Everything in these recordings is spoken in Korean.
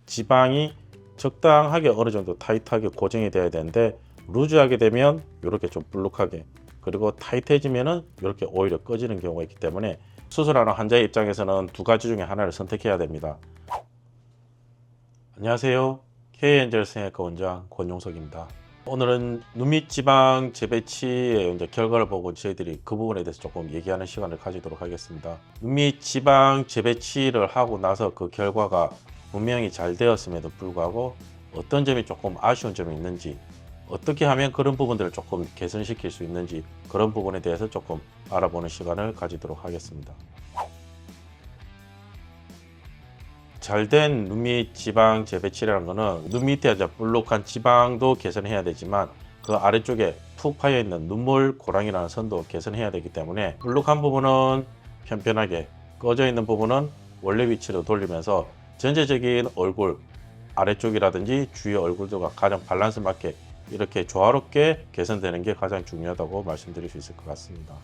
지방이 적당하게 어느 정도 타이트하게 고정이 돼야 되는데 루즈하게 되면 이렇게 좀 불룩하게, 그리고 타이트해지면은 이렇게 오히려 꺼지는 경우가 있기 때문에 수술하는 환자의 입장에서는 두 가지 중에 하나를 선택해야 됩니다. 안녕하세요. K엔젤 성형외과 원장 권용석입니다. 오늘은 눈밑 지방 재배치의 이제 결과를 보고 저희들이 그 부분에 대해서 조금 얘기하는 시간을 가지도록 하겠습니다. 눈밑 지방 재배치를 하고 나서 그 결과가 분명히 잘 되었음에도 불구하고 어떤 점이 조금 아쉬운 점이 있는지, 어떻게 하면 그런 부분들을 조금 개선시킬 수 있는지, 그런 부분에 대해서 조금 알아보는 시간을 가지도록 하겠습니다. 잘된 눈밑 지방 재배치라는 것은 눈 밑에 이제 볼록한 지방도 개선해야 되지만 그 아래쪽에 푹 파여 있는 눈물 고랑이라는 선도 개선해야 되기 때문에 볼록한 부분은 편편하게, 꺼져 있는 부분은 원래 위치로 돌리면서 전체적인 얼굴 아래쪽이라든지 주위 얼굴들과 가장 밸런스 맞게 이렇게 조화롭게 개선되는 게 가장 중요하다고 말씀드릴 수 있을 것 같습니다.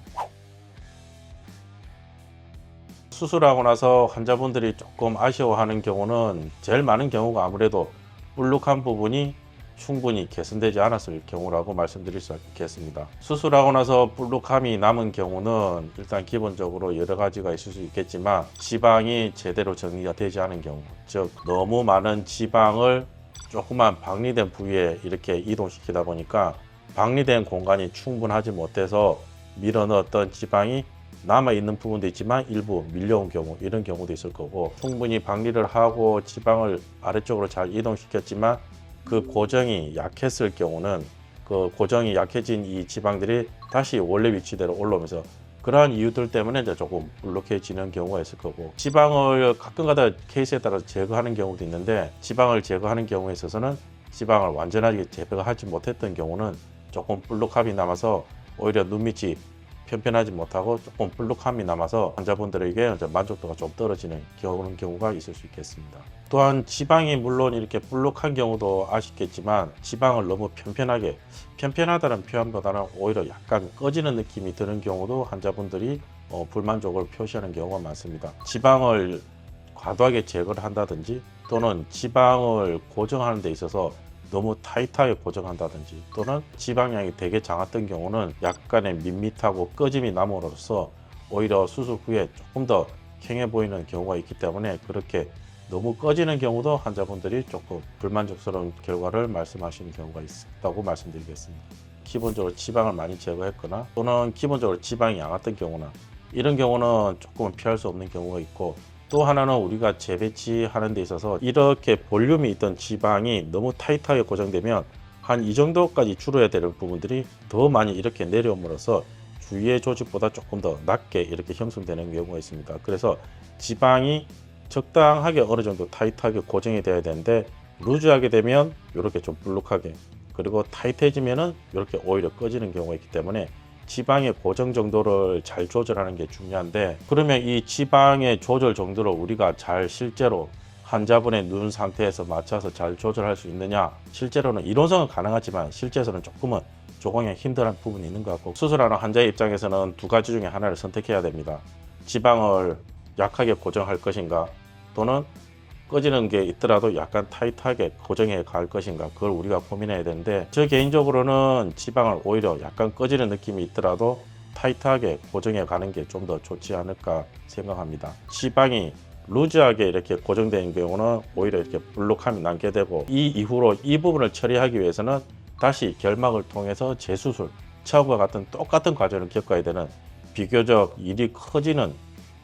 수술하고 나서 환자분들이 조금 아쉬워하는 경우는 제일 많은 경우가 아무래도 볼록한 부분이 충분히 개선되지 않았을 경우라고 말씀드릴 수 있겠습니다. 수술하고 나서 볼록함이 남은 경우는 일단 기본적으로 여러 가지가 있을 수 있겠지만 지방이 제대로 정리가 되지 않은 경우, 즉 너무 많은 지방을 조그만 박리된 부위에 이렇게 이동시키다 보니까 박리된 공간이 충분하지 못해서 밀어 넣었던 지방이 남아있는 부분도 있지만 일부 밀려온 경우, 이런 경우도 있을 거고, 충분히 박리를 하고 지방을 아래쪽으로 잘 이동시켰지만 그 고정이 약했을 경우는 그 고정이 약해진 이 지방들이 다시 원래 위치대로 올라오면서 그러한 이유들 때문에 이제 조금 볼록해지는 경우가 있을 거고, 지방을 가끔가다 케이스에 따라서 제거하는 경우도 있는데 지방을 제거하는 경우에 있어서는 지방을 완전하게 제거하지 못했던 경우는 조금 볼록함이 남아서 오히려 눈밑이 편편하지 못하고 조금 볼록함이 남아서 환자분들에게 만족도가 좀 떨어지는 그런 경우가 있을 수 있겠습니다. 또한 지방이 물론 이렇게 볼록한 경우도 아쉽겠지만 지방을 너무 편편하게, 편편하다는 표현보다는 오히려 약간 꺼지는 느낌이 드는 경우도 환자분들이 불만족을 표시하는 경우가 많습니다. 지방을 과도하게 제거를 한다든지 또는 지방을 고정하는 데 있어서 너무 타이트하게 고정한다든지 또는 지방량이 되게 작았던 경우는 약간의 밋밋하고 꺼짐이 남으로써 오히려 수술 후에 조금 더 캥해 보이는 경우가 있기 때문에 그렇게 너무 꺼지는 경우도 환자분들이 조금 불만족스러운 결과를 말씀하시는 경우가 있다고 말씀드리겠습니다. 기본적으로 지방을 많이 제거했거나 또는 기본적으로 지방이 약했던 경우나 이런 경우는 조금은 피할 수 없는 경우가 있고, 또 하나는 우리가 재배치하는 데 있어서 이렇게 볼륨이 있던 지방이 너무 타이트하게 고정되면 한 이 정도까지 줄어야 되는 부분들이 더 많이 이렇게 내려옴으로써 주위의 조직보다 조금 더 낮게 이렇게 형성되는 경우가 있습니다. 그래서 지방이 적당하게 어느 정도 타이트하게 고정이 돼야 되는데 루즈하게 되면 이렇게 좀 불룩하게, 그리고 타이트해지면은 이렇게 오히려 꺼지는 경우가 있기 때문에 지방의 고정 정도를 잘 조절하는 게 중요한데, 그러면 이 지방의 조절 정도를 우리가 잘 실제로 환자분의 눈 상태에서 맞춰서 잘 조절할 수 있느냐, 실제로는 이론상은 가능하지만 실제에서는 조금은 조금의 힘들한 부분이 있는 것 같고, 수술하는 환자의 입장에서는 두 가지 중에 하나를 선택해야 됩니다. 지방을 약하게 고정할 것인가 또는 꺼지는 게 있더라도 약간 타이트하게 고정해 갈 것인가, 그걸 우리가 고민해야 되는데, 저 개인적으로는 지방을 오히려 약간 꺼지는 느낌이 있더라도 타이트하게 고정해 가는 게 좀 더 좋지 않을까 생각합니다. 지방이 루즈하게 이렇게 고정된 경우는 오히려 이렇게 볼록함이 남게 되고, 이 이후로 이 부분을 처리하기 위해서는 다시 결막을 통해서 재수술, 처음과 같은 똑같은 과정을 겪어야 되는 비교적 일이 커지는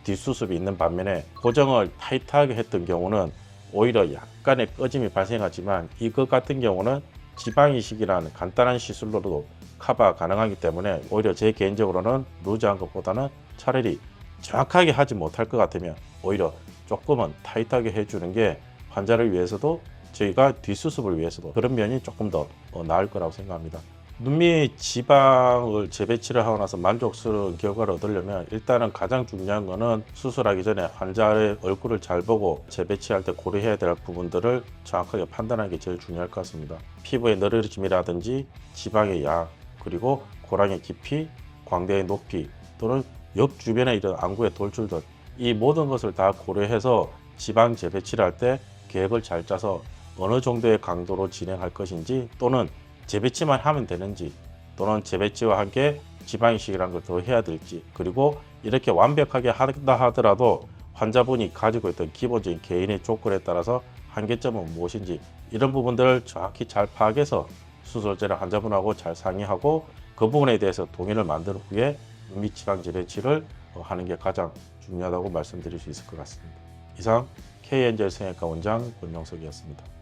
뒷수습이 있는 반면에 고정을 타이트하게 했던 경우는 오히려 약간의 꺼짐이 발생하지만 이것 같은 경우는 지방 이식이라는 간단한 시술로도 커버 가능하기 때문에 오히려 제 개인적으로는 루즈한 것보다는 차라리 정확하게 하지 못할 것 같으면 오히려 조금은 타이트하게 해주는 게 환자를 위해서도 저희가 뒷수습을 위해서도 그런 면이 조금 더 나을 거라고 생각합니다. 눈밑 지방을 재배치를 하고 나서 만족스러운 결과를 얻으려면 일단은 가장 중요한 거는 수술하기 전에 환자의 얼굴을 잘 보고 재배치할 때 고려해야 될 부분들을 정확하게 판단하는 게 제일 중요할 것 같습니다. 피부의 늘어짐이라든지 지방의 양, 그리고 고랑의 깊이, 광대의 높이 또는 옆 주변에 이런 안구의 돌출들, 이 모든 것을 다 고려해서 지방 재배치를 할 때 계획을 잘 짜서 어느 정도의 강도로 진행할 것인지, 또는 재배치만 하면 되는지, 또는 재배치와 함께 지방이식이라는 걸 더 해야 될지, 그리고 이렇게 완벽하게 한다 하더라도 환자분이 가지고 있던 기본적인 개인의 조건에 따라서 한계점은 무엇인지, 이런 부분들을 정확히 잘 파악해서 수술 전에 환자분하고 잘 상의하고 그 부분에 대해서 동의를 만든 후에 밋지방 재배치를 하는 게 가장 중요하다고 말씀드릴 수 있을 것 같습니다. 이상 K엔젤 성형외과 원장 권영석이었습니다.